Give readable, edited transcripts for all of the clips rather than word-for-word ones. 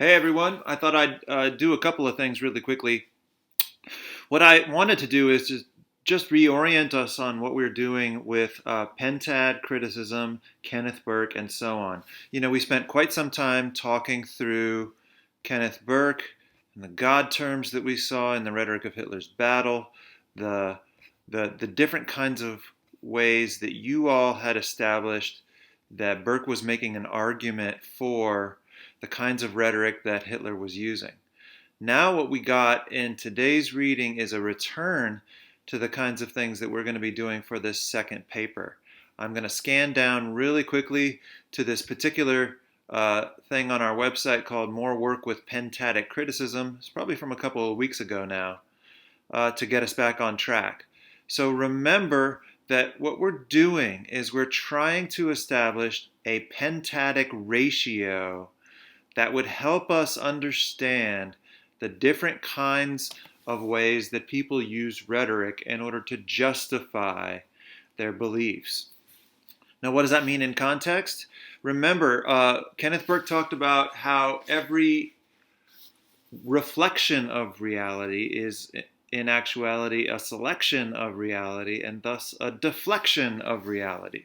Hey everyone, I thought I'd do a couple of things really quickly. What I wanted to do is just reorient us on what we're doing with Pentad criticism, Kenneth Burke, and so on. We spent quite some time talking through Kenneth Burke and the God terms that we saw in the rhetoric of Hitler's battle, the the different kinds of ways that you all had established that Burke was making an argument for the kinds of rhetoric that Hitler was using. Now, what we got in today's reading is a return to the kinds of things that we're going to be doing for this second paper. I'm going to scan down really quickly to this particular thing on our website called More Work with Pentatic Criticism. It's probably from a couple of weeks ago now, to get us back on track. So remember that what we're doing is we're trying to establish a pentatic ratio that would help us understand the different kinds of ways that people use rhetoric in order to justify their beliefs. Now, what does that mean in context? Remember, Kenneth Burke talked about how every reflection of reality is in actuality a selection of reality and thus a deflection of reality.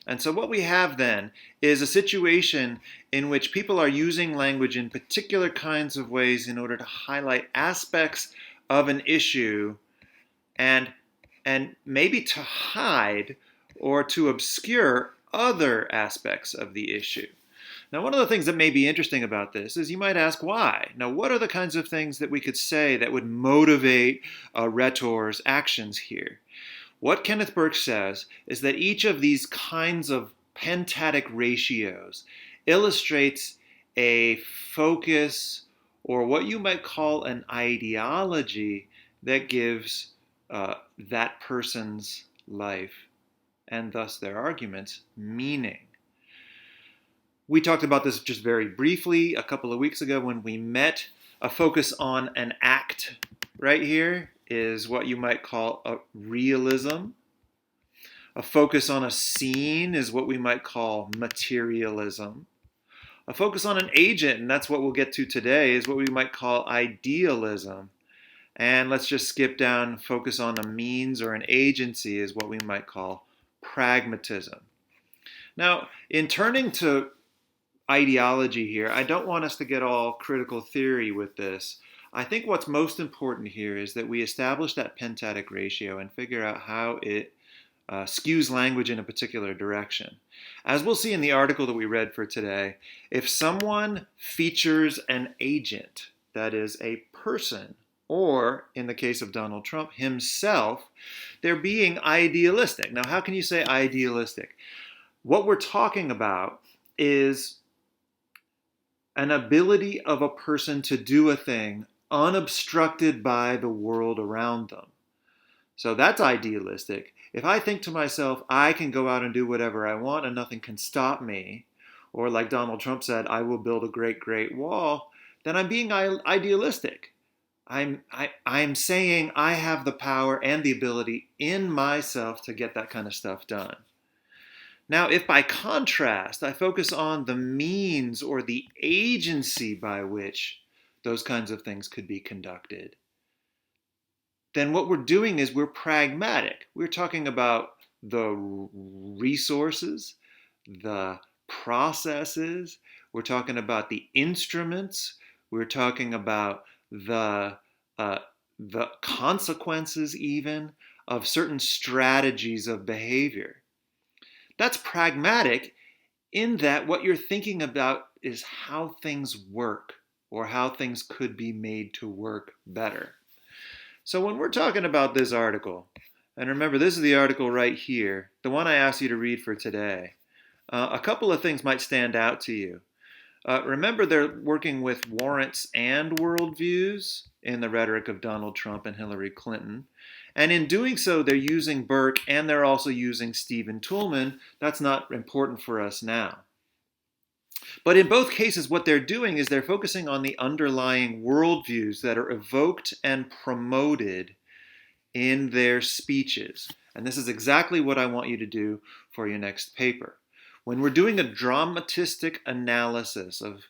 And so, what we have then is a situation in which people are using language in particular kinds of ways in order to highlight aspects of an issue and, and maybe to hide or to obscure other aspects of the issue. Now, one of the things that may be interesting about this is you might ask why. Now, what are the kinds of things that we could say that would motivate a rhetor's actions here? What Kenneth Burke says is that each of these kinds of pentatic ratios illustrates a focus or what you might call an ideology that gives that person's life and thus their arguments meaning. We talked about this just very briefly a couple of weeks ago when we met. A focus on an act right here is what you might call a realism. A focus on a scene is what we might call materialism. A focus on an agent, and that's what we'll get to today, is what we might call idealism. And let's just skip down, focus on a means or an agency is what we might call pragmatism. Now, in turning to ideology here, I don't want us to get all critical theory with this. I think what's most important here is that we establish that pentatic ratio and figure out how it skews language in a particular direction. As we'll see in the article that we read for today, if someone features an agent, that is a person, or in the case of Donald Trump, himself, they're being idealistic. Now, how can you say idealistic? What we're talking about is an ability of a person to do a thing unobstructed by the world around them. So that's idealistic. If I think to myself, I can go out and do whatever I want and nothing can stop me, or like Donald Trump said, I will build a great, great wall, then I'm being idealistic. I'm saying I have the power and the ability in myself to get that kind of stuff done. Now, if by contrast I focus on the means or the agency by which those kinds of things could be conducted, then what we're doing is we're pragmatic. We're talking about the resources, the processes, we're talking about the instruments, we're talking about the consequences even of certain strategies of behavior. That's pragmatic in that what you're thinking about is how things work or how things could be made to work better. So when we're talking about this article, and remember this is the article right here, the one I asked you to read for today, a couple of things might stand out to you. Remember they're working with warrants and worldviews in the rhetoric of Donald Trump and Hillary Clinton. And in doing so, they're using Burke and they're also using Stephen Toulmin. That's not important for us now. But in both cases, what they're doing is they're focusing on the underlying worldviews that are evoked and promoted in their speeches. And this is exactly what I want you to do for your next paper. When we're doing a dramatistic analysis of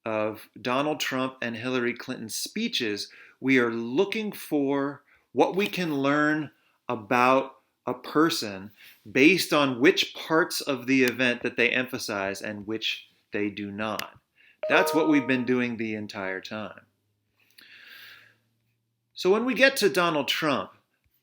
of Donald Trump and Hillary Clinton's speeches, we are looking for what we can learn about a person based on which parts of the event that they emphasize and which they do not. That's what we've been doing the entire time. So when we get to Donald Trump,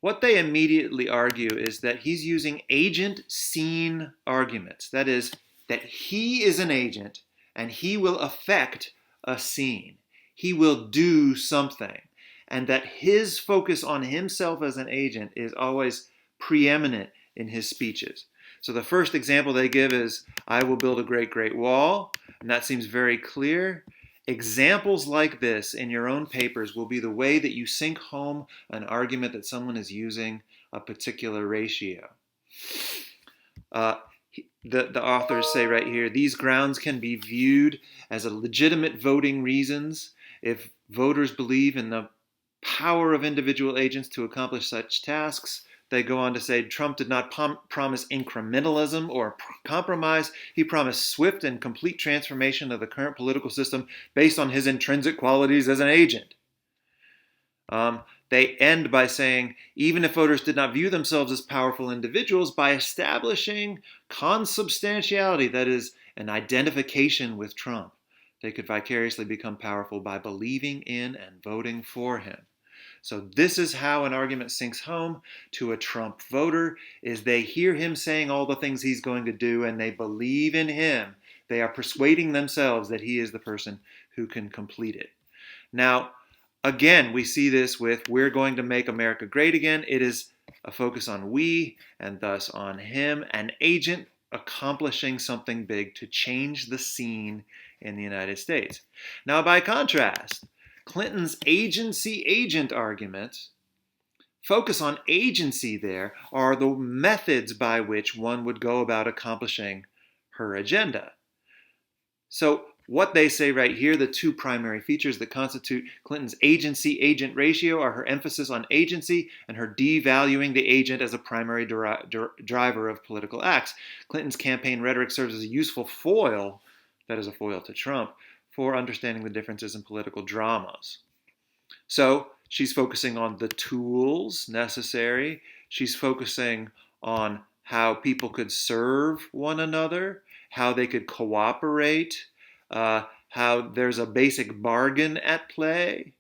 what they immediately argue is that he's using agent-scene arguments. That is, that he is an agent and he will affect a scene. He will do something. And that his focus on himself as an agent is always preeminent in his speeches. So the first example they give is, I will build a great, great wall. And that seems very clear. Examples like this in your own papers will be the way that you sink home an argument that someone is using a particular ratio. The authors say right here, these grounds can be viewed as a legitimate voting reasons if voters believe in the power of individual agents to accomplish such tasks. They go on to say Trump did not promise incrementalism or compromise. He promised swift and complete transformation of the current political system based on his intrinsic qualities as an agent. They end by saying, even if voters did not view themselves as powerful individuals, by establishing consubstantiality, that is, an identification with Trump, they could vicariously become powerful by believing in and voting for him. So this is how an argument sinks home to a Trump voter, is they hear him saying all the things he's going to do and they believe in him. They are persuading themselves that he is the person who can complete it. Now, again, we see this with we're going to make America great again. It is a focus on we and thus on him, an agent accomplishing something big to change the scene in the United States. Now, by contrast, Clinton's agency-agent arguments focus on agency there are the methods by which one would go about accomplishing her agenda. So what they say right here, the two primary features that constitute Clinton's agency-agent ratio are her emphasis on agency and her devaluing the agent as a primary driver of political acts. Clinton's campaign rhetoric serves as a useful foil, that is a foil to Trump, for understanding the differences in political dramas. So she's focusing on the tools necessary. She's focusing on how people could serve one another, how they could cooperate, how there's a basic bargain at play.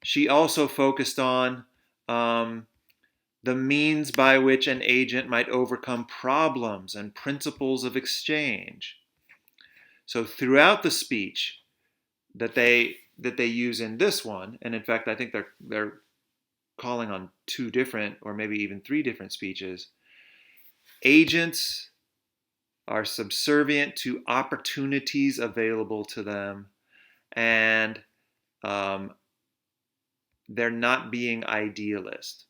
She also focused on the means by which an agent might overcome problems and principles of exchange. So throughout the speech that they use in this one, and in fact I think they're calling on two different or maybe even three different speeches, agents are subservient to opportunities available to them, and they're not being idealist.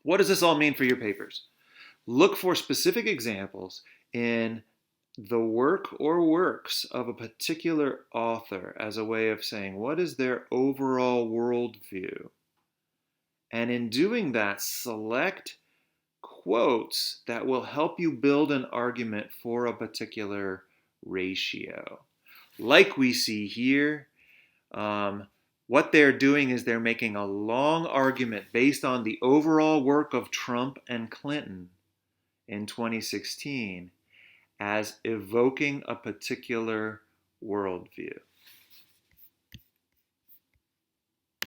What does this all mean for your papers? Look for specific examples in the work or works of a particular author as a way of saying, what is their overall worldview? And in doing that, select quotes that will help you build an argument for a particular ratio. Like we see here, what they're doing is they're making a long argument based on the overall work of Trump and Clinton in 2016 as evoking a particular worldview.